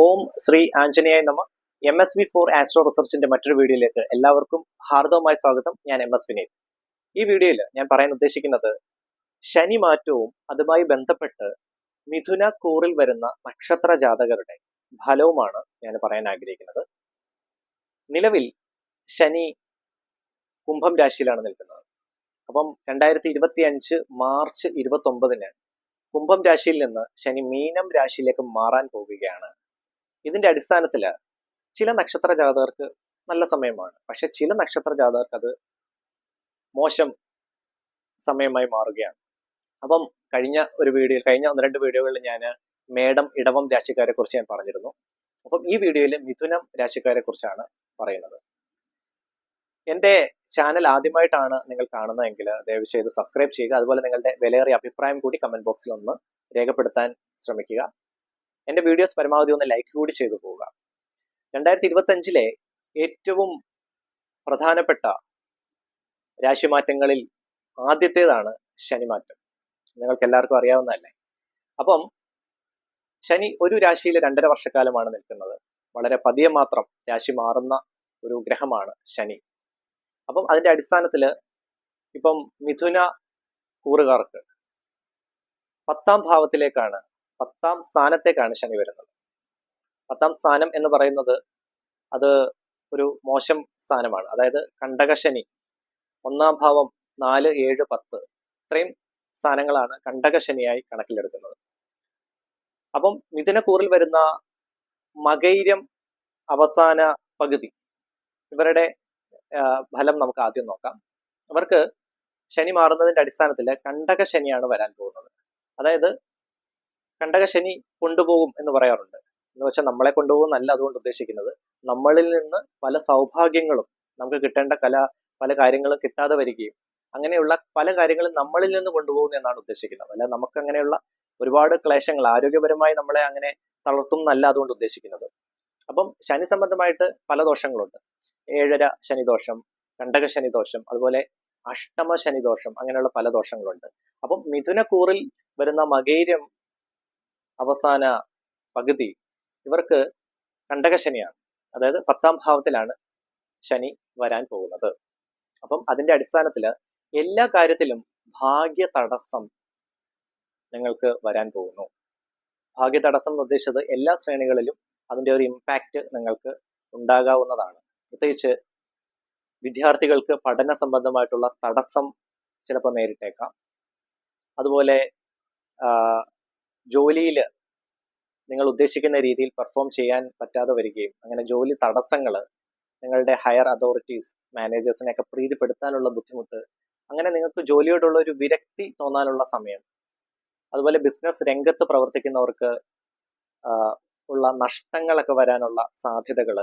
ഓം ശ്രീ ആഞ്ജനേയ നമ. MSV4 astro റിസർച്ചിന്റെ മറ്റൊരു വീഡിയോയിലേക്ക് എല്ലാവർക്കും ഹാർദവമായ സ്വാഗതം. ഞാൻ MS വിനീത്. ഈ വീഡിയോയിൽ ഞാൻ പറയാൻ ഉദ്ദേശിക്കുന്നത് ശനി മാറ്റവും അതുമായി ബന്ധപ്പെട്ട് മിഥുന കൂറിൽ വരുന്ന നക്ഷത്ര ജാതകരുടെ ഫലവുമാണ് ഞാൻ പറയാൻ ആഗ്രഹിക്കുന്നത്. നിലവിൽ ശനി കുംഭം രാശിയിലാണ് നിൽക്കുന്നത്. അപ്പം 2025 മാർച്ച് 29 കുംഭം രാശിയിൽ നിന്ന് ശനി മീനം രാശിയിലേക്ക് മാറാൻ പോവുകയാണ്. ഇതിന്റെ അടിസ്ഥാനത്തിൽ ചില നക്ഷത്ര ജാതകർക്ക് നല്ല സമയമാണ്, പക്ഷെ ചില നക്ഷത്ര ജാതകർക്ക് അത് മോശം സമയമായി മാറുകയാണ്. അപ്പം കഴിഞ്ഞ ഒന്ന് രണ്ട് വീഡിയോകളിൽ ഞാൻ മേടം ഇടവം രാശിക്കാരെ കുറിച്ച് ഞാൻ പറഞ്ഞിരുന്നു. അപ്പം ഈ വീഡിയോയിൽ മിഥുനം രാശിക്കാരെ കുറിച്ചാണ് പറയുന്നത്. എൻ്റെ ചാനൽ ആദ്യമായിട്ടാണ് നിങ്ങൾ കാണുന്നതെങ്കിൽ ദയവ് ചെയ്ത് സബ്സ്ക്രൈബ് ചെയ്യുക. അതുപോലെ നിങ്ങളുടെ വിലയേറിയ അഭിപ്രായം കൂടി കമന്റ് ബോക്സിൽ ഒന്ന് രേഖപ്പെടുത്താൻ ശ്രമിക്കുക. എൻ്റെ വീഡിയോസ് പരമാവധി ഒന്ന് ലൈക്ക് കൂടി ചെയ്തു പോവുക. 2025 ഏറ്റവും പ്രധാനപ്പെട്ട രാശിമാറ്റങ്ങളിൽ ആദ്യത്തേതാണ് ശനിമാറ്റം. നിങ്ങൾക്ക് എല്ലാവർക്കും അറിയാവുന്നതല്ലേ. അപ്പം ശനി ഒരു രാശിയിൽ 2.5 വർഷക്കാലമാണ് നിൽക്കുന്നത്. വളരെ പതിയെ മാത്രം രാശി മാറുന്ന ഒരു ഗ്രഹമാണ് ശനി. അപ്പം അതിന്റെ അടിസ്ഥാനത്തിൽ ഇപ്പം മിഥുന കൂറുകാർക്ക് 10ാം ഭാവത്തിലേക്കാണ്, 10ാം സ്ഥാനത്തേക്കാണ് ശനി വരുന്നത്. 10ാം സ്ഥാനം എന്ന് പറയുന്നത് അത് ഒരു മോശം സ്ഥാനമാണ്. അതായത് കണ്ടകശനി, 1ാം ഭാവം 4, 7, 10 ഇത്രയും സ്ഥാനങ്ങളാണ് കണ്ടകശനിയായി കണക്കിലെടുക്കുന്നത്. അപ്പം മിഥുനക്കൂറിൽ വരുന്ന മകൈരം അവസാന പകുതി ഇവരുടെ ഫലം നമുക്ക് ആദ്യം നോക്കാം. അവർക്ക് ശനി മാറുന്നതിന്റെ അടിസ്ഥാനത്തിൽ കണ്ടകശനിയാണ് വരാൻ പോകുന്നത്. അതായത് കണ്ടകശനി കൊണ്ടുപോകും എന്ന് പറയാറുണ്ട്. എന്ന് വെച്ചാൽ നമ്മളെ കൊണ്ടുപോകുന്നല്ല അതുകൊണ്ട് ഉദ്ദേശിക്കുന്നത്, നമ്മളിൽ നിന്ന് പല സൗഭാഗ്യങ്ങളും നമുക്ക് കിട്ടേണ്ട പല കാര്യങ്ങളും കിട്ടാതെ വരികയും അങ്ങനെയുള്ള പല കാര്യങ്ങളും നമ്മളിൽ നിന്ന് കൊണ്ടുപോകുന്നു എന്നാണ് ഉദ്ദേശിക്കുന്നത്. അല്ല നമുക്ക് അങ്ങനെയുള്ള ഒരുപാട് ക്ലേശങ്ങൾ ആരോഗ്യപരമായി നമ്മളെ അങ്ങനെ തളർത്തും എന്നല്ല അതുകൊണ്ട് ഉദ്ദേശിക്കുന്നത്. അപ്പം ശനി സംബന്ധമായിട്ട് പല ദോഷങ്ങളുണ്ട്. 7ര ശനിദോഷം, കണ്ടക ശനിദോഷം, അതുപോലെ അഷ്ടമ ശനിദോഷം, അങ്ങനെയുള്ള പല ദോഷങ്ങളുണ്ട്. അപ്പം മിഥുനക്കൂറിൽ വരുന്ന മകൈരം അവസാന പകുതി ഇവർക്ക് കണ്ടകശനിയാണ്. അതായത് 10ാം ഭാവത്തിലാണ് ശനി വരാൻ പോകുന്നത്. അപ്പം അതിന്റെ അടിസ്ഥാനത്തിൽ എല്ലാ കാര്യത്തിലും ഭാഗ്യ തടസ്സം നിങ്ങൾക്ക് വരാൻ പോകുന്നു. ഭാഗ്യ തടസ്സം എന്ന് ഉദ്ദേശിച്ചത് എല്ലാ ശ്രേണികളിലും അതിന്റെ ഒരു ഇമ്പാക്റ്റ് നിങ്ങൾക്ക് ഉണ്ടാകാവുന്നതാണ്. പ്രത്യേകിച്ച് വിദ്യാർത്ഥികൾക്ക് പഠന സംബന്ധമായിട്ടുള്ള തടസ്സം ചിലപ്പോൾ നേരിട്ടേക്കാം. അതുപോലെ ജോലിയിൽ നിങ്ങൾ ഉദ്ദേശിക്കുന്ന രീതിയിൽ പെർഫോം ചെയ്യാൻ പറ്റാതെ വരികയും അങ്ങനെ ജോലി തടസ്സങ്ങൾ, നിങ്ങളുടെ ഹയർ അതോറിറ്റീസ്, മാനേജേഴ്സിനെയൊക്കെ പ്രീതിപ്പെടുത്താനുള്ള ബുദ്ധിമുട്ട്, അങ്ങനെ നിങ്ങൾക്ക് ജോലിയോടുള്ള ഒരു വിരക്തി തോന്നാനുള്ള സമയം, അതുപോലെ ബിസിനസ് രംഗത്ത് പ്രവർത്തിക്കുന്നവർക്ക് ഉള്ള നഷ്ടങ്ങളൊക്കെ വരാനുള്ള സാധ്യതകൾ,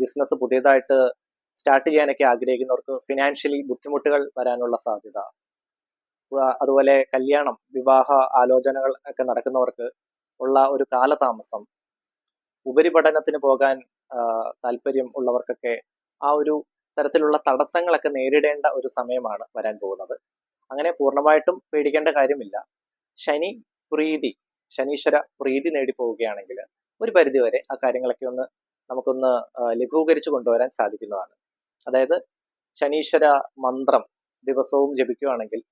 ബിസിനസ് പുതിയതായിട്ട് സ്റ്റാർട്ട് ചെയ്യാനൊക്കെ ആഗ്രഹിക്കുന്നവർക്ക് ഫിനാൻഷ്യലി ബുദ്ധിമുട്ടുകൾ വരാനുള്ള സാധ്യത, അതുപോലെ കല്യാണം, വിവാഹ ആലോചനകൾ ഒക്കെ നടക്കുന്നവർക്ക് ഉള്ള ഒരു കാലതാമസം, ഉപരിപഠനത്തിന് പോകാൻ താല്പര്യം ഉള്ളവർക്കൊക്കെ ആ ഒരു തരത്തിലുള്ള തടസ്സങ്ങളൊക്കെ നേരിടേണ്ട ഒരു സമയമാണ് വരാൻ പോകുന്നത്. അങ്ങനെ പൂർണ്ണമായിട്ടും പേടിക്കേണ്ട കാര്യമില്ല. ശനീശ്വര പ്രീതി നേടിപ്പോവുകയാണെങ്കിൽ ഒരു പരിധിവരെ ആ കാര്യങ്ങളൊക്കെ നമുക്കൊന്ന് ലഘൂകരിച്ചു കൊണ്ടുവരാൻ സാധിക്കുന്നതാണ്. അതായത് ശനീശ്വര മന്ത്രം ദിവസവും ജപിക്കുകയാണെങ്കിൽ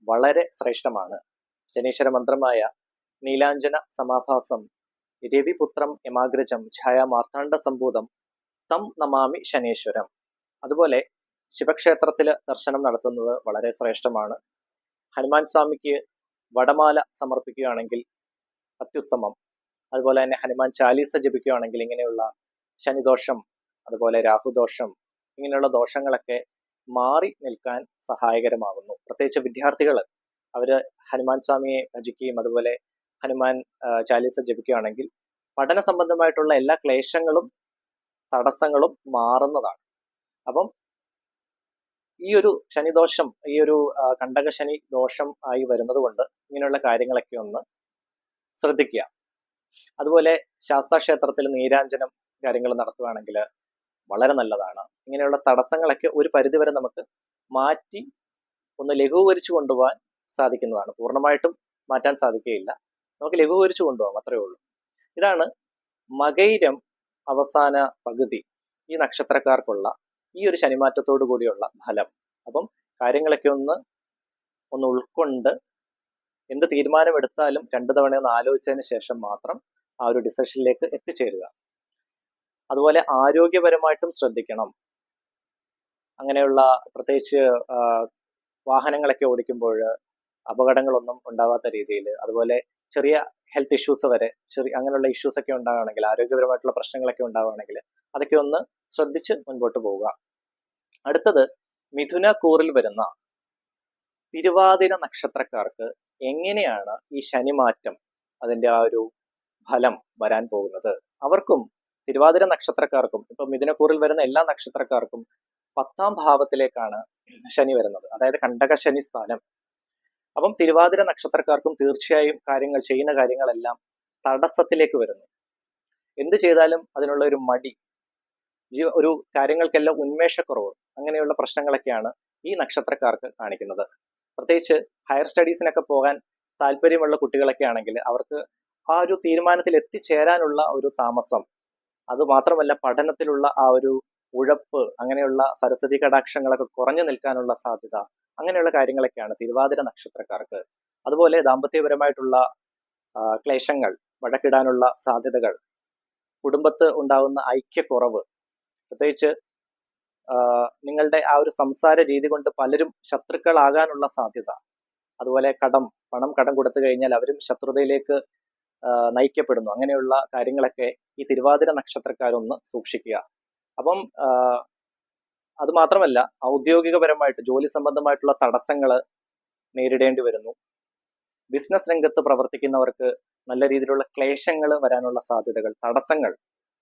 വളരെ ശ്രേഷ്ഠമാണ്. ശനീശ്വര മന്ത്രമായ നീലാഞ്ജന സമാഭാസം രവിപുത്രം യമാഗ്രജം ഛായാ മാർത്താണ്ഡ സംഭൂതം തം നമാമി ശനീശ്വരം. അതുപോലെ ശിവക്ഷേത്രത്തിൽ ദർശനം നടത്തുന്നത് വളരെ ശ്രേഷ്ഠമാണ്. ഹനുമാൻ സ്വാമിക്ക് വടമാല സമർപ്പിക്കുകയാണെങ്കിൽ അത്യുത്തമം. അതുപോലെ തന്നെ ഹനുമാൻ ചാലീസ ജപിക്കുകയാണെങ്കിൽ ഇങ്ങനെയുള്ള ശനിദോഷം, അതുപോലെ രാഹുദോഷം, ഇങ്ങനെയുള്ള ദോഷങ്ങളൊക്കെ മാറി നിൽക്കാൻ സഹായകരമാകുന്നു. പ്രത്യേകിച്ച് വിദ്യാർത്ഥികൾ അവര് ഹനുമാൻ സ്വാമിയെ ഭജിക്കുകയും അതുപോലെ ഹനുമാൻ ചാലീസ ജപിക്കുകയാണെങ്കിൽ പഠന സംബന്ധമായിട്ടുള്ള എല്ലാ ക്ലേശങ്ങളും തടസ്സങ്ങളും മാറുന്നതാണ്. അപ്പം ഈ ഒരു ശനിദോഷം, ഈ ഒരു കണ്ടകശനി ദോഷം ആയി വരുന്നത് കൊണ്ട് ഇങ്ങനെയുള്ള കാര്യങ്ങളൊക്കെ ഒന്ന് ശ്രദ്ധിക്കുക. അതുപോലെ ശാസ്താക്ഷേത്രത്തിൽ നീരാഞ്ജനം കാര്യങ്ങൾ നടത്തുകയാണെങ്കിൽ വളരെ നല്ലതാണ്. ഇങ്ങനെയുള്ള തടസ്സങ്ങളൊക്കെ ഒരു പരിധിവരെ നമുക്ക് മാറ്റി ഒന്ന് ലഘൂകരിച്ചു കൊണ്ടുപോകാൻ സാധിക്കുന്നതാണ്. പൂർണ്ണമായിട്ടും മാറ്റാൻ സാധിക്കുകയില്ല, നമുക്ക് ലഘൂകരിച്ചു കൊണ്ടുപോകാം, അത്രയേ ഉള്ളൂ. ഇതാണ് മകയിരം അവസാന പകുതി ഈ നക്ഷത്രക്കാർക്കുള്ള ഈ ഒരു ശനിമാറ്റത്തോടു കൂടിയുള്ള ഫലം. അപ്പം കാര്യങ്ങളൊക്കെ ഒന്ന് ഉൾക്കൊണ്ട് എന്ത് തീരുമാനമെടുത്താലും 2 തവണ ഒന്ന് ആലോചിച്ചതിന് ശേഷം മാത്രം ആ ഒരു ഡിസിഷനിലേക്ക് എത്തിച്ചേരുക. അതുപോലെ ആരോഗ്യപരമായിട്ടും ശ്രദ്ധിക്കണം. അങ്ങനെയുള്ള പ്രത്യേകിച്ച് വാഹനങ്ങളൊക്കെ ഓടിക്കുമ്പോൾ അപകടങ്ങളൊന്നും ഉണ്ടാവാത്ത രീതിയിൽ, അതുപോലെ ചെറിയ ഹെൽത്ത് ഇഷ്യൂസ് വരെ അങ്ങനെയുള്ള ഇഷ്യൂസ് ഒക്കെ ഉണ്ടാവുകയാണെങ്കിൽ, ആരോഗ്യപരമായിട്ടുള്ള പ്രശ്നങ്ങളൊക്കെ ഉണ്ടാവുകയാണെങ്കിൽ അതൊക്കെ ഒന്ന് ശ്രദ്ധിച്ച് മുൻപോട്ട് പോവുക. അടുത്തത് മിഥുന കൂറിൽ വരുന്ന തിരുവാതിര നക്ഷത്രക്കാർക്ക് എങ്ങനെയാണ് ഈ ശനിമാറ്റം അതിന്റെ ആ ഒരു ഫലം വരാൻ പോകുന്നത്? അവർക്കും തിരുവാതിര നക്ഷത്രക്കാർക്കും ഇപ്പൊ മിഥുനക്കൂറിൽ വരുന്ന എല്ലാ നക്ഷത്രക്കാർക്കും 10ാം ഭാവത്തിലേക്കാണ് ശനി വരുന്നത്, അതായത് കണ്ടക ശനി സ്ഥാനം. അപ്പം തിരുവാതിര നക്ഷത്രക്കാർക്കും തീർച്ചയായും ചെയ്യുന്ന കാര്യങ്ങളെല്ലാം തടസ്സത്തിലേക്ക് വരുന്നു. എന്ത് ചെയ്താലും അതിനുള്ള ഒരു മടി, ഒരു കാര്യങ്ങൾക്കെല്ലാം ഉന്മേഷക്കുറവ്, അങ്ങനെയുള്ള പ്രശ്നങ്ങളൊക്കെയാണ് ഈ നക്ഷത്രക്കാർക്ക് കാണിക്കുന്നത്. പ്രത്യേകിച്ച് ഹയർ സ്റ്റഡീസിനൊക്കെ പോകാൻ താല്പര്യമുള്ള കുട്ടികളൊക്കെ ആണെങ്കിൽ അവർക്ക് ആ ഒരു തീരുമാനത്തിൽ എത്തിച്ചേരാനുള്ള ഒരു താമസം, അതുമാത്രമല്ല പഠനത്തിലുള്ള ആ ഒരു ഉഴപ്പ്, അങ്ങനെയുള്ള സരസ്വതി കടാക്ഷങ്ങളൊക്കെ കുറഞ്ഞു നിൽക്കാനുള്ള സാധ്യത, അങ്ങനെയുള്ള കാര്യങ്ങളൊക്കെയാണ് തിരുവാതിര നക്ഷത്രക്കാർക്ക്. അതുപോലെ ദാമ്പത്യപരമായിട്ടുള്ള ക്ലേശങ്ങൾ, വഴക്കിടാനുള്ള സാധ്യതകൾ, കുടുംബത്ത് ഉണ്ടാകുന്ന ഐക്യക്കുറവ്, പ്രത്യേകിച്ച് നിങ്ങളുടെ ആ ഒരു സംസാര രീതി കൊണ്ട് പലരും ശത്രുക്കളാകാനുള്ള സാധ്യത, അതുപോലെ പണം കടം കൊടുത്തു കഴിഞ്ഞാൽ അവരും ശത്രുതയിലേക്ക് നയിക്കപ്പെടുന്നു. അങ്ങനെയുള്ള കാര്യങ്ങളൊക്കെ ഈ തിരുവാതിര നക്ഷത്രക്കാരൊന്ന് സൂക്ഷിക്കുക. അപ്പം അത് മാത്രമല്ല, ഔദ്യോഗികപരമായിട്ട് ജോലി സംബന്ധമായിട്ടുള്ള തടസ്സങ്ങൾ നേരിടേണ്ടി വരുന്നു. ബിസിനസ് രംഗത്ത് പ്രവർത്തിക്കുന്നവർക്ക് നല്ല രീതിയിലുള്ള ക്ലേശങ്ങൾ വരാനുള്ള സാധ്യതകൾ, തടസ്സങ്ങൾ,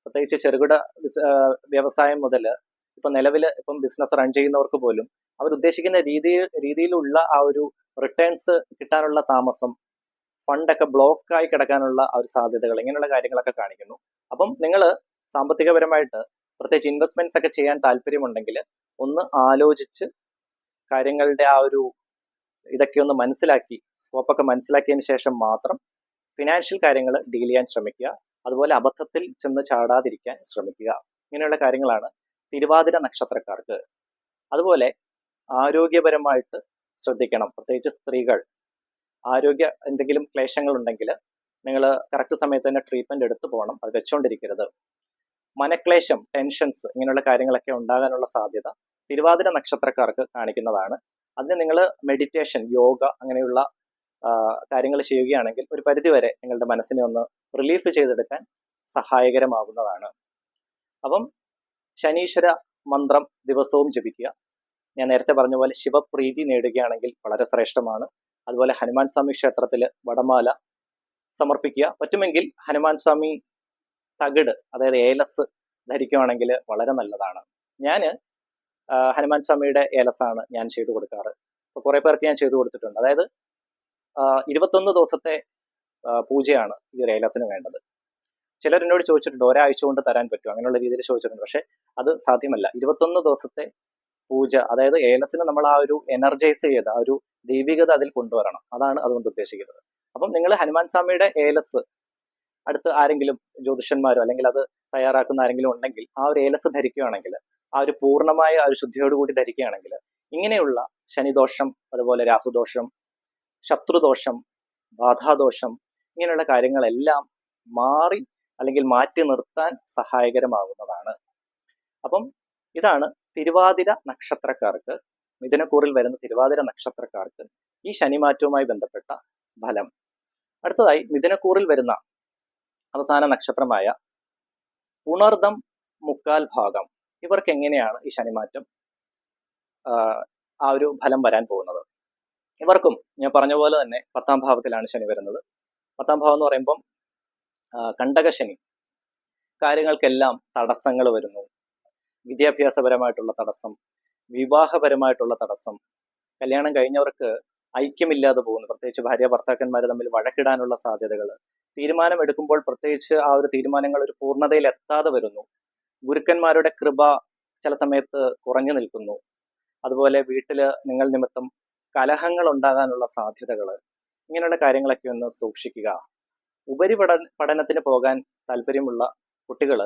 പ്രത്യേകിച്ച് ചെറുകിട വ്യവസായം മുതൽ ഇപ്പം ബിസിനസ് റൺ ചെയ്യുന്നവർക്ക് പോലും അവരുദ്ദേശിക്കുന്ന രീതിയിലുള്ള ആ ഒരു റിട്ടേൺസ് കിട്ടാനുള്ള താമസം, ഫണ്ടൊക്കെ ബ്ലോക്കായി കിടക്കാനുള്ള ആ ഒരു സാധ്യതകൾ, ഇങ്ങനെയുള്ള കാര്യങ്ങളൊക്കെ കാണിക്കുന്നു. അപ്പം നിങ്ങൾ സാമ്പത്തികപരമായിട്ട് പ്രത്യേകിച്ച് ഇൻവെസ്റ്റ്മെന്റ്സ് ഒക്കെ ചെയ്യാൻ താല്പര്യമുണ്ടെങ്കിൽ ഒന്ന് ആലോചിച്ച് കാര്യങ്ങളുടെ ആ ഒരു ഇതൊക്കെ ഒന്ന് മനസ്സിലാക്കി, സ്കോപ്പൊക്കെ മനസ്സിലാക്കിയതിന് ശേഷം മാത്രം ഫിനാൻഷ്യൽ കാര്യങ്ങൾ ഡീൽ ചെയ്യാൻ ശ്രമിക്കുക. അതുപോലെ അബദ്ധത്തിൽ ചെന്ന് ചാടാതിരിക്കാൻ ശ്രമിക്കുക. ഇങ്ങനെയുള്ള കാര്യങ്ങളാണ് തിരുവാതിര നക്ഷത്രക്കാർക്ക്. അതുപോലെ ആരോഗ്യപരമായിട്ട് ശ്രദ്ധിക്കണം. പ്രത്യേകിച്ച് സ്ത്രീകൾ എന്തെങ്കിലും ക്ലേശങ്ങൾ ഉണ്ടെങ്കിൽ നിങ്ങൾ കറക്റ്റ് സമയത്ത് തന്നെ ട്രീറ്റ്മെന്റ് എടുത്തു പോകണം, അത് വെച്ചോണ്ടിരിക്കരുത്. മനക്ലേശം, ടെൻഷൻസ്, ഇങ്ങനെയുള്ള കാര്യങ്ങളൊക്കെ ഉണ്ടാകാനുള്ള സാധ്യത തിരുവാതിര നക്ഷത്രക്കാർക്ക് കാണിക്കുന്നതാണ്. അതിന് നിങ്ങൾ മെഡിറ്റേഷൻ, യോഗ, അങ്ങനെയുള്ള കാര്യങ്ങൾ ചെയ്യുകയാണെങ്കിൽ ഒരു പരിധിവരെ നിങ്ങളുടെ മനസ്സിനെ ഒന്ന് റിലീഫ് ചെയ്തെടുക്കാൻ സഹായകരമാകുന്നതാണ്. അപ്പം ശനീശ്വര മന്ത്രം ദിവസവും ജപിക്കുക. ഞാൻ നേരത്തെ പറഞ്ഞ പോലെ ശിവപ്രീതി നേടുകയാണെങ്കിൽ വളരെ ശ്രേഷ്ഠമാണ്. അതുപോലെ ഹനുമാൻ സ്വാമി ക്ഷേത്രത്തിൽ വടമാല സമർപ്പിക്കുക. പറ്റുമെങ്കിൽ ഹനുമാൻ സ്വാമി തകിട്, അതായത് ഏലസ് ധരിക്കുകയാണെങ്കിൽ വളരെ നല്ലതാണ്. ഞാൻ ഹനുമാൻ സ്വാമിയുടെ ഏലസാണ് ഞാൻ ചെയ്തു കൊടുക്കാറ്. അപ്പോൾ കുറെ പേർക്ക് ഞാൻ ചെയ്തു കൊടുത്തിട്ടുണ്ട്. അതായത് 21 ദിവസത്തെ പൂജയാണ് ഈ ഒരു ഏലസിന് വേണ്ടത്. ചിലർ എന്നോട് ചോദിച്ചിട്ടുണ്ട് ഒരാഴ്ച കൊണ്ട് തരാൻ പറ്റും, അങ്ങനെയുള്ള രീതിയിൽ ചോദിച്ചിട്ടുണ്ട്. പക്ഷെ അത് സാധ്യമല്ല. 21 ദിവസത്തെ പൂജ, അതായത് ഏലസിന് നമ്മൾ ആ ഒരു എനർജൈസ് ചെയ്ത് ആ ഒരു ദൈവികത അതിൽ കൊണ്ടുവരണം, അതാണ് അതുകൊണ്ട് ഉദ്ദേശിക്കുന്നത്. അപ്പം നിങ്ങൾ ഹനുമാൻ സ്വാമിയുടെ ഏലസ് അടുത്ത് ആരെങ്കിലും ജ്യോതിഷന്മാരോ അല്ലെങ്കിൽ അത് തയ്യാറാക്കുന്ന ആരെങ്കിലും ഉണ്ടെങ്കിൽ ആ ഒരു ഏലസ് ധരിക്കുകയാണെങ്കിൽ, ആ ഒരു പൂർണ്ണമായ ആ ഒരു ശുദ്ധിയോടുകൂടി ധരിക്കുകയാണെങ്കിൽ ഇങ്ങനെയുള്ള ശനിദോഷം, അതുപോലെ രാഹുദോഷം, ശത്രുദോഷം, ബാധാദോഷം, ഇങ്ങനെയുള്ള കാര്യങ്ങളെല്ലാം മാറ്റി നിർത്താൻ സഹായകരമാകുന്നതാണ്. അപ്പം ഇതാണ് തിരുവാതിര നക്ഷത്രക്കാർക്ക്, മിഥുനക്കൂറിൽ വരുന്ന തിരുവാതിര നക്ഷത്രക്കാർക്ക് ഈ ശനിമാറ്റവുമായി ബന്ധപ്പെട്ട ഫലം. അടുത്തതായി മിഥുനക്കൂറിൽ വരുന്ന അവസാന നക്ഷത്രമായ പുണർദം മുക്കാൽ ഭാഗം, ഇവർക്ക് എങ്ങനെയാണ് ഈ ശനിമാറ്റം ആ ഒരു ഫലം വരാൻ പോകുന്നത്? ഇവർക്കും ഞാൻ പറഞ്ഞ പോലെ തന്നെ 10ാം ഭാവത്തിലാണ് ശനി വരുന്നത്. 10ാം ഭാവം എന്ന് പറയുമ്പം കണ്ടകശനി, കാര്യങ്ങൾക്കെല്ലാം തടസ്സങ്ങൾ വരുന്നു. വിദ്യാഭ്യാസപരമായിട്ടുള്ള തടസ്സം, വിവാഹപരമായിട്ടുള്ള തടസ്സം, കല്യാണം കഴിഞ്ഞവർക്ക് ഐക്യമില്ലാതെ പോകുന്നു. പ്രത്യേകിച്ച് ഭാര്യ ഭർത്താക്കന്മാർ തമ്മിൽ വഴക്കിടാനുള്ള സാധ്യതകൾ, തീരുമാനം എടുക്കുമ്പോൾ പ്രത്യേകിച്ച് ആ ഒരു തീരുമാനങ്ങൾ ഒരു പൂർണ്ണതയിൽ എത്താതെ വരുന്നു. ഗുരുക്കന്മാരുടെ കൃപ ചില സമയത്ത് കുറഞ്ഞു നിൽക്കുന്നു. അതുപോലെ വീട്ടിൽ നിങ്ങൾ നിമിത്തം കലഹങ്ങൾ ഉണ്ടാകാനുള്ള സാധ്യതകൾ, ഇങ്ങനെയുള്ള കാര്യങ്ങളൊക്കെ ഒന്ന് സൂക്ഷിക്കുക. പഠനത്തിന് പോകാൻ താല്പര്യമുള്ള കുട്ടികൾ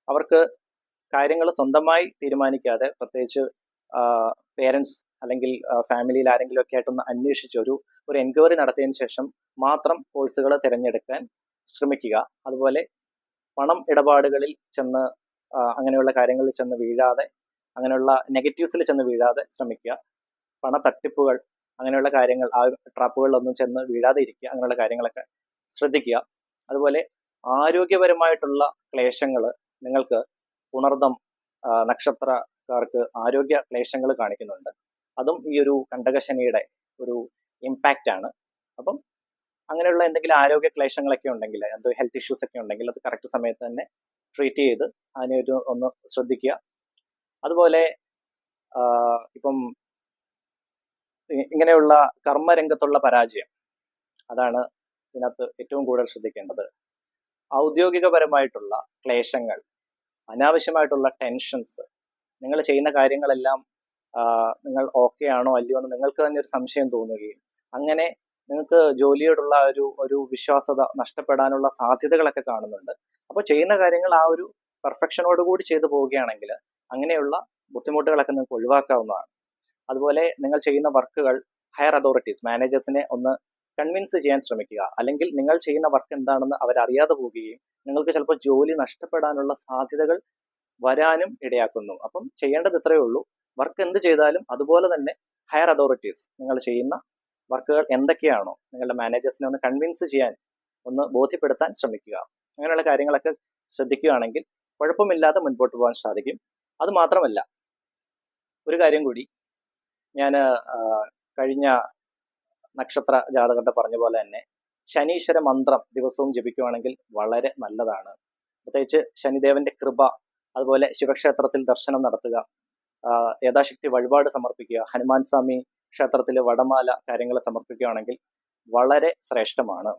അവർക്ക് കാര്യങ്ങൾ സ്വന്തമായി തീരുമാനിക്കാതെ, പ്രത്യേകിച്ച് പേരൻസ് അല്ലെങ്കിൽ ഫാമിലിയിൽ ആരെങ്കിലും ഒക്കെ ആയിട്ടൊന്ന് അന്വേഷിച്ച് ഒരു എൻക്വയറി നടത്തിയതിന് ശേഷം മാത്രം കോഴ്സുകൾ തിരഞ്ഞെടുക്കാൻ ശ്രമിക്കുക. അതുപോലെ പണം ഇടപാടുകളിൽ ചെന്ന് അങ്ങനെയുള്ള കാര്യങ്ങളിൽ ചെന്ന് വീഴാതെ, അങ്ങനെയുള്ള നെഗറ്റീവ്സിൽ ചെന്ന് വീഴാതെ ശ്രമിക്കുക. പണ തട്ടിപ്പുകൾ, അങ്ങനെയുള്ള കാര്യങ്ങൾ, ആ ട്രാപ്പുകളിലൊന്നും ചെന്ന് വീഴാതെ ഇരിക്കുക. അങ്ങനെയുള്ള കാര്യങ്ങളൊക്കെ ശ്രദ്ധിക്കുക. അതുപോലെ ആരോഗ്യപരമായിട്ടുള്ള ക്ലേശങ്ങൾ നിങ്ങൾക്ക് പുണർദം നക്ഷത്രക്കാർക്ക് ആരോഗ്യ ക്ലേശങ്ങൾ കാണിക്കുന്നുണ്ട്. അതും ഈ ഒരു കണ്ടകശനിയുടെ ഒരു ഇമ്പാക്റ്റ് ആണ്. അപ്പം അങ്ങനെയുള്ള എന്തെങ്കിലും ആരോഗ്യ ക്ലേശങ്ങളൊക്കെ ഉണ്ടെങ്കിൽ, എന്തോ ഹെൽത്ത് ഇഷ്യൂസ് ഒക്കെ ഉണ്ടെങ്കിൽ അത് കറക്റ്റ് സമയത്ത് തന്നെ ട്രീറ്റ് ചെയ്ത് അതിനെ ഒന്ന് ശ്രദ്ധിക്കുക. അതുപോലെ ഇപ്പം ഇങ്ങനെയുള്ള കർമ്മരംഗത്തുള്ള പരാജയം, അതാണ് ഇതിനകത്ത് ഏറ്റവും കൂടുതൽ ശ്രദ്ധിക്കേണ്ടത്. ഔദ്യോഗികപരമായിട്ടുള്ള ക്ലേശങ്ങൾ, അനാവശ്യമായിട്ടുള്ള ടെൻഷൻസ്, നിങ്ങൾ ചെയ്യുന്ന കാര്യങ്ങളെല്ലാം നിങ്ങൾ ഓക്കെ ആണോ അല്ലയോ എന്ന് നിങ്ങൾക്ക് തന്നെ ഒരു സംശയം തോന്നുകയും അങ്ങനെ നിങ്ങൾക്ക് ജോലിയോടുള്ള ഒരു വിശ്വാസത നഷ്ടപ്പെടാനുള്ള സാധ്യതകളൊക്കെ കാണുന്നുണ്ട്. അപ്പോൾ ചെയ്യുന്ന കാര്യങ്ങൾ ആ ഒരു പെർഫെക്ഷനോടുകൂടി ചെയ്തു പോവുകയാണെങ്കിൽ അങ്ങനെയുള്ള ബുദ്ധിമുട്ടുകളൊക്കെ നിങ്ങൾക്ക് ഒഴിവാക്കാവുന്നതാണ്. അതുപോലെ നിങ്ങൾ ചെയ്യുന്ന വർക്കുകൾ ഹയർ അതോറിറ്റീസ്, മാനേജേഴ്സിനെ ഒന്ന് കൺവിൻസ് ചെയ്യാൻ ശ്രമിക്കുക. അല്ലെങ്കിൽ നിങ്ങൾ ചെയ്യുന്ന വർക്ക് എന്താണെന്ന് അവരറിയാതെ പോവുകയും നിങ്ങൾക്ക് ചിലപ്പോൾ ജോലി നഷ്ടപ്പെടാനുള്ള സാധ്യതകൾ വരാനും ഇടയാക്കുന്നു. അപ്പം ചെയ്യേണ്ടത് ഇത്രയേ ഉള്ളൂ. വർക്ക് എന്ത് ചെയ്താലും അതുപോലെ തന്നെ ഹയർ അതോറിറ്റീസ്, നിങ്ങൾ ചെയ്യുന്ന വർക്കുകൾ എന്തൊക്കെയാണോ നിങ്ങളുടെ മാനേജേഴ്സിനെ ഒന്ന് കൺവിൻസ് ചെയ്യാൻ, ഒന്ന് ബോധ്യപ്പെടുത്താൻ ശ്രമിക്കുക. അങ്ങനെയുള്ള കാര്യങ്ങളൊക്കെ ശ്രദ്ധിക്കുകയാണെങ്കിൽ കുഴപ്പമില്ലാതെ മുൻപോട്ട് പോകാൻ സാധിക്കും. അത് മാത്രമല്ല, ഒരു കാര്യം കൂടി, ഞാൻ കഴിഞ്ഞ നക്ഷത്ര ജാതകത്തെ പറഞ്ഞ പോലെ തന്നെ ശനീശ്വര മന്ത്രം ദിവസവും ജപിക്കുകയാണെങ്കിൽ വളരെ നല്ലതാണ്. പ്രത്യേകിച്ച് ശനിദേവന്റെ കൃപ, അതുപോലെ ശിവക്ഷേത്രത്തിൽ ദർശനം നടത്തുക, യഥാശക്തി വഴിപാട് സമർപ്പിക്കുക, ഹനുമാൻ സ്വാമി ക്ഷേത്രത്തിൽ വടമാല കാര്യങ്ങൾ സമർപ്പിക്കുകയാണെങ്കിൽ വളരെ ശ്രേഷ്ഠമാണ്.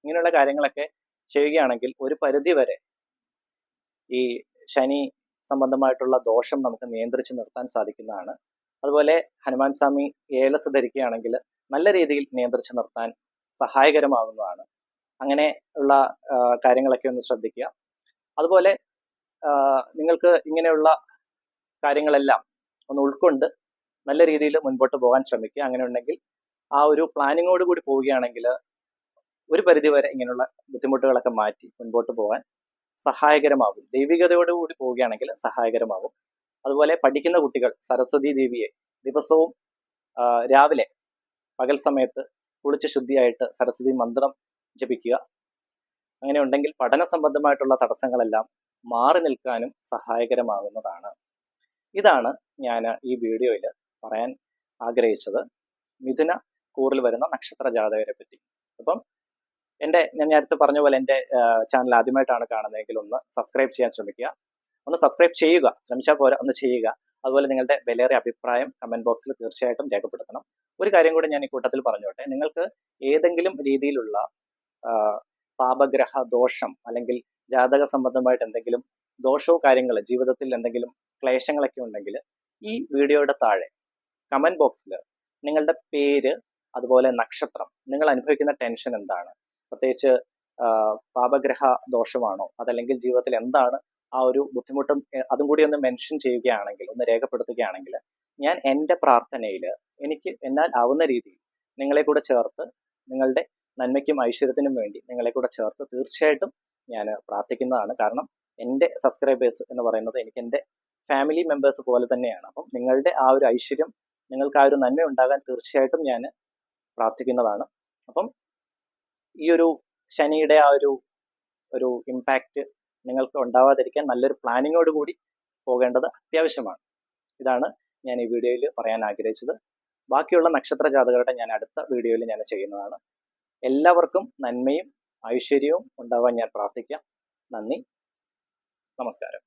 ഇങ്ങനെയുള്ള കാര്യങ്ങളൊക്കെ ചെയ്യുകയാണെങ്കിൽ ഒരു പരിധി വരെ ഈ ശനി സംബന്ധമായിട്ടുള്ള ദോഷം നമുക്ക് നിയന്ത്രിച്ച് നിർത്താൻ സാധിക്കുന്നതാണ്. അതുപോലെ ഹനുമാൻ സ്വാമി ഏലസ് ധരിക്കുകയാണെങ്കിൽ നല്ല രീതിയിൽ നിയന്ത്രിച്ച് നിർത്താൻ സഹായകരമാകുന്നതാണ്. അങ്ങനെ ഉള്ള കാര്യങ്ങളൊക്കെ ഒന്ന് ശ്രദ്ധിക്കുക. അതുപോലെ നിങ്ങൾക്ക് ഇങ്ങനെയുള്ള കാര്യങ്ങളെല്ലാം ഒന്ന് ഉൾക്കൊണ്ട് നല്ല രീതിയിൽ മുൻപോട്ട് പോകാൻ ശ്രമിക്കുക. അങ്ങനെ ഉണ്ടെങ്കിൽ ആ ഒരു പ്ലാനിങ്ങോട് കൂടി പോവുകയാണെങ്കിൽ ഒരു പരിധിവരെ ഇങ്ങനെയുള്ള ബുദ്ധിമുട്ടുകളൊക്കെ മാറ്റി മുൻപോട്ട് പോകാൻ സഹായകരമാകും. ദൈവികതയോടുകൂടി പോവുകയാണെങ്കിൽ സഹായകരമാകും. അതുപോലെ പഠിക്കുന്ന കുട്ടികൾ സരസ്വതി ദേവിയെ ദിവസവും രാവിലെ പകൽ സമയത്ത് കുളിച്ച് ശുദ്ധിയായിട്ട് സരസ്വതി മന്ത്രം ജപിക്കുക. അങ്ങനെ ഉണ്ടെങ്കിൽ പഠന സംബന്ധമായിട്ടുള്ള തടസ്സങ്ങളെല്ലാം മാറി നിൽക്കാനും സഹായകരമാകുന്നതാണ്. ഇതാണ് ഞാൻ ഈ വീഡിയോയിൽ പറയാൻ ആഗ്രഹിച്ചത് മിഥുന കൂറിൽ വരുന്ന നക്ഷത്ര ജാതകരെ പറ്റി. അപ്പം ഞാൻ നേരത്തെ പറഞ്ഞ പോലെ എൻ്റെ ചാനൽ ആദ്യമായിട്ടാണ് കാണുന്നതെങ്കിൽ ഒന്ന് സബ്സ്ക്രൈബ് ചെയ്യാൻ ശ്രമിക്കുക. ഒന്ന് സബ്സ്ക്രൈബ് ചെയ്യുക, ശ്രമിച്ചാൽ പോരാ, ഒന്ന് ചെയ്യുക. അതുപോലെ നിങ്ങളുടെ വിലയേറിയ അഭിപ്രായം കമന്റ് ബോക്സിൽ തീർച്ചയായിട്ടും രേഖപ്പെടുത്തണം. ഒരു കാര്യം കൂടി ഞാൻ ഈ കൂട്ടത്തിൽ പറഞ്ഞോട്ടെ, നിങ്ങൾക്ക് ഏതെങ്കിലും രീതിയിലുള്ള പാപഗ്രഹ ദോഷം അല്ലെങ്കിൽ ജാതക സംബന്ധമായിട്ട് എന്തെങ്കിലും ദോഷവും കാര്യങ്ങൾ, ജീവിതത്തിൽ എന്തെങ്കിലും ക്ലേശങ്ങളൊക്കെ ഉണ്ടെങ്കിൽ ഈ വീഡിയോയുടെ താഴെ കമന്റ് ബോക്സിൽ നിങ്ങളുടെ പേര്, അതുപോലെ നക്ഷത്രം, നിങ്ങൾ അനുഭവിക്കുന്ന ടെൻഷൻ എന്താണ്, പ്രത്യേകിച്ച് പാപഗ്രഹ ദോഷമാണോ, അതല്ലെങ്കിൽ ജീവിതത്തിൽ എന്താണ് ആ ഒരു ബുദ്ധിമുട്ടും, അതും കൂടി ഒന്ന് മെൻഷൻ ചെയ്യുകയാണെങ്കിൽ, ഒന്ന് രേഖപ്പെടുത്തുകയാണെങ്കിൽ ഞാൻ എൻ്റെ പ്രാർത്ഥനയിൽ എനിക്ക് എന്നാൽ ആവുന്ന രീതിയിൽ നിങ്ങളെ കൂടെ ചേർത്ത്, നിങ്ങളുടെ നന്മയ്ക്കും ഐശ്വര്യത്തിനും വേണ്ടി നിങ്ങളെ കൂടെ ചേർത്ത് തീർച്ചയായിട്ടും ഞാൻ പ്രാർത്ഥിക്കുന്നതാണ്. കാരണം എൻ്റെ സബ്സ്ക്രൈബേഴ്സ് എന്ന് പറയുന്നത് എനിക്ക് എൻ്റെ ഫാമിലി മെമ്പേഴ്സ് പോലെ തന്നെയാണ്. അപ്പം നിങ്ങളുടെ ആ ഒരു ഐശ്വര്യം, നിങ്ങൾക്ക് ആ ഒരു നന്മ ഉണ്ടാകാൻ തീർച്ചയായിട്ടും ഞാൻ പ്രാർത്ഥിക്കുന്നതാണ്. അപ്പം ഈ ഒരു ശനിയുടെ ആ ഒരു ഇമ്പാക്റ്റ് നിങ്ങൾക്ക് ഉണ്ടാവാതിരിക്കാൻ നല്ലൊരു പ്ലാനിങ്ങോട് കൂടി പോകേണ്ടത് അത്യാവശ്യമാണ്. ഇതാണ് ഞാൻ ഈ വീഡിയോയിൽ പറയാൻ ആഗ്രഹിച്ചത്. ബാക്കിയുള്ള നക്ഷത്ര ജാതകരുടെ ഞാൻ അടുത്ത വീഡിയോയിൽ ഞാൻ ചെയ്യുന്നതാണ്. എല്ലാവർക്കും നന്മയും ഐശ്വര്യവും ഉണ്ടാവാൻ ഞാൻ പ്രാർത്ഥിക്കാം. നന്ദി, നമസ്കാരം.